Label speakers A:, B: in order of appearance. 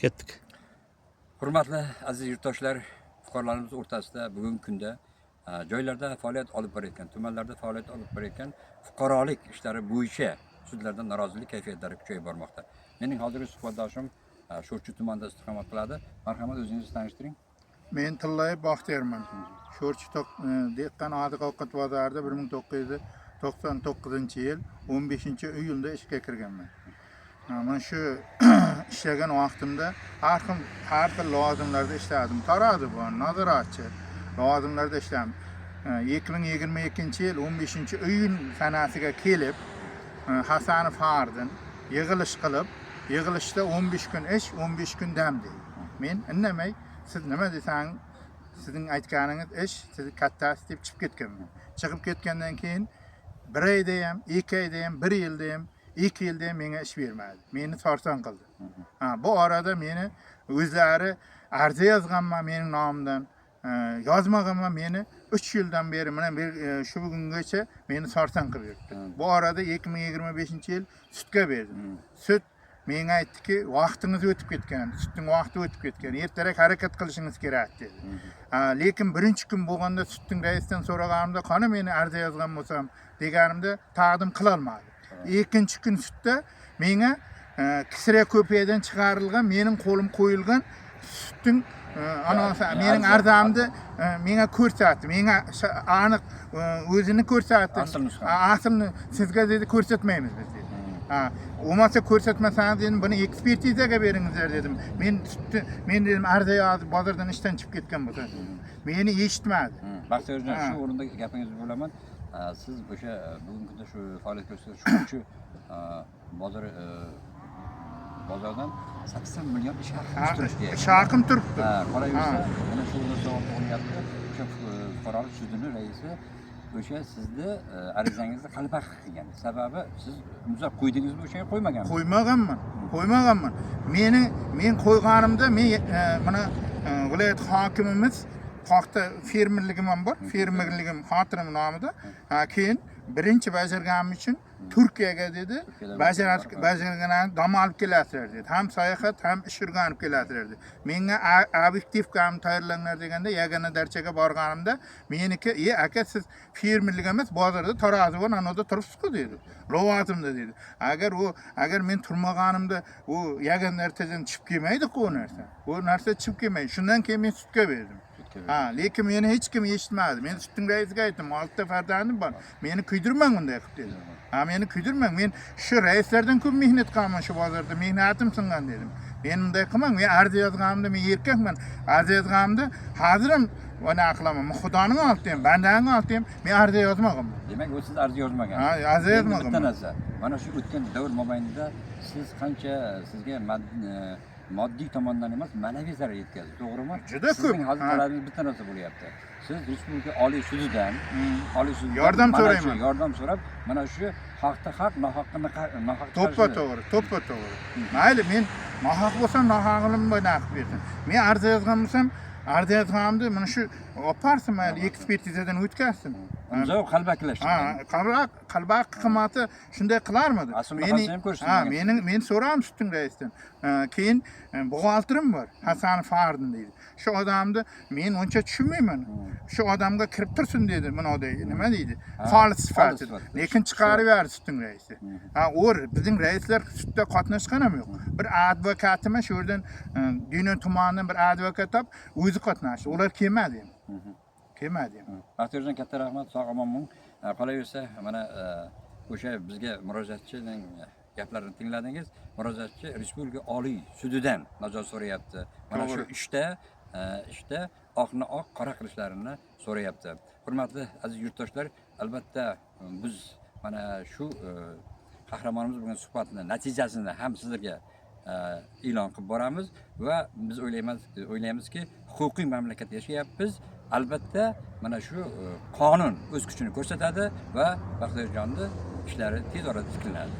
A: Ketdik.
B: Hurmatli aziz yurtdoshlar, fuqarolarimiz o'rtasida bugungi kunda joylarda faoliyat olib borayotgan, tumanlarda faoliyat olib borayotgan fuqarolik ishlari bo'yicha sudlardan norozilik kayfiyatlari kuchayib bormoqda. Mening hozirgi suhbatdoshim Sho'rchi tumanida istiqomat qiladi. Marhamat, o'zingizni tanishtiring.
C: Men Tillayib Baxtiyorman. Sho'rchi dehqon oziq ovqat bozorida 1999-yil 15-iyulda ishga kirganman. Mana shu ishlagan vaqtimda har xil lavozimlarda ishladim. Tarozi bor, nazoratchi lavozimlarda ishladim. 2022-yil 15-iyul sanasiga kelib Hasanov Fardin yig'ilish qilib, yig'ilishda 15 kun ish, 15 kun dam deydi. Men indamay, siz nima desang, sizning aytganingiz ish, siz kattasi deb chiqib ketganman. Chiqib ketgandan keyin 1 oyda ham, 2 oyda ham, 1 yilda ham, 2 yilda ham menga ish bermadi. Meni sarson qildi. Bu orada meni o'zlari arza yozganman mening nomimdan. Yozmaganman, meni 3 yildan beri mana shu bugungacha meni sarson qilib yuribdi. Bu orada 2025-yil sudga berdim. Sud menga aytdiki, vaqtingiz o'tib ketgan, sudning vaqti o'tib ketgan, ertaroq harakat qilishingiz kerak dedi. Lekin birinchi kun bo'lganda sudning raisidan so'raganimda, qani meni arza yozgan bo'lsam deganimda taqdim qila olmadi. Ikkinchi kun sudda menga kisra ko'paydan chiqarilgan, mening qo'lim qo'yilgan sudning mening arzamni menga ko'rsatdi. Menga aniq o'zini ko'rsatdi. Aslini sizga dedi ko'rsatmaymiz biz dedi. Olmasa ko'rsatmasangiz dedim, buni ekspertizaga beringizlar dedim. Men dedim arza yozib bozordan ishdan chiqib ketgan bo'lsa. Meni eshitmadi.
B: Baxtiyorjon, shu o'rinda gapingizni bo'laman. Siz o'sha bugungi kunda shu faoliyat ko'rsatuvchi bozordan 80 million ish haqi turibdi.
C: Ish haqim turibdi.
B: Qolaversa, mana shu o'rinda savol bo'lyapti. O'sha fuqarolik sudining raisi o'sha sizni arizangizni qalbaq qilgan. Sababi siz imzo qo'ydingizmi, o'shanga qo'ymaganmisiz?
C: Qo'ymaganman. Men qo'yganimda mana viloyat hokimimiz paxta fermerligim bor. Fermerligim xotirim nomida. Keyin birinchi bajarganim uchun Turkiyaga dedi, bajarganlarni dam olib kelasizlar dedi. Ham sayohat, ham ish o'rganib kelasizlar dedi. Menga obyektivkam tayyorlanglar deganda yagona darchaga borganimda meniki, aka siz fermerlik emas, bozorda tarozi bor, anoda turibsiz-ku dedi. Lavozimda dedi. Agar men turmaganimda u yagona darchadan chiqib kelmaydi-ku u narsa. Bu narsa chiqib kelmaydi. Shundan keyin men sudga berdim. Lekin meni hech kim eshitmadi. Men sudning raisiga aytdim, 6 ta farzandim bor. Meni kuydirmang bunday qilib dedim. Meni kuydirmang. Men shu raislardan ko'p mehnat qilman shu bozorda. Mehnatim singan dedim. Men bunday qilmang. Men arza yozganimda men erkakman. Arza yozganimda hozirim bana qilaman. Xudoning oldim, bandaning oldim. Men arza yozmaganman.
B: Demak, o siz arza yozmagan.
C: Arza yozmagan.
B: Bitta narsa. Mana shu o'tgan davr mobaynida siz qancha sizga moddiy tomondan emas, ma'naviy zarar yetkazdi, to'g'rimi?
C: Juda ko'p.
B: Sizning hozir talabangiz bitta narsa bo'lyapti. Siz Respublika Oliy sudidan
C: yordam so'rayman.
B: Yordam so'rab, mana shu haqda haq, nohaqqa nohaq.
C: To'ppa-to'g'ri. Mayli, men nohaq bo'lsam, nohaqligimni bo'yna qilib bersin. Men arza yozgan bo'lsam, arza yozganimda mana shu oparsin, mayli ekspertizadan o'tkazsin.
B: Imzo qalbaqlashtirgan.
C: Qalbaq qimati shunday qilarmidi? Men so'radim sudning raisidan. Keyin buxgalterim bor, Hasanov Fardin deydi. Shu odamni men uncha tushunmayman. Shu odamga kirib tursin dedi, bunoda nima deydi? Xolis sifatida. Lekin chiqarib berdi sudning raisi. Bizning raislar sudda qatnashgan ham yo'q. Bir advokatimi shu yerdan Dünon tumanidan bir advokat topib, o'zi qatnashdi. Ular kelmadi.
B: Baxtiyorjon, katta rahmat, sog' omonman. Qolaversa, mana o'sha bizga murojaatchining gaplarini tingladingiz. Murojaatchi Respublika Oliy sudidan nazorat so'rayapti. Mana shu ishda oqni oq, qora qilishlarini so'rayapti. Hurmatli aziz yurtdoshlar, albatta biz mana shu qahramonimiz bo'lgan suhbatni natijasini ham sizlarga e'lon qilib boramiz va biz o'ylaymizki, huquqiy mamlakatda yashayapmiz. Albatta mana shu qonun o'z kuchini ko'rsatadi va Baxtiyorjonni ishlari tez orada tiklanadi.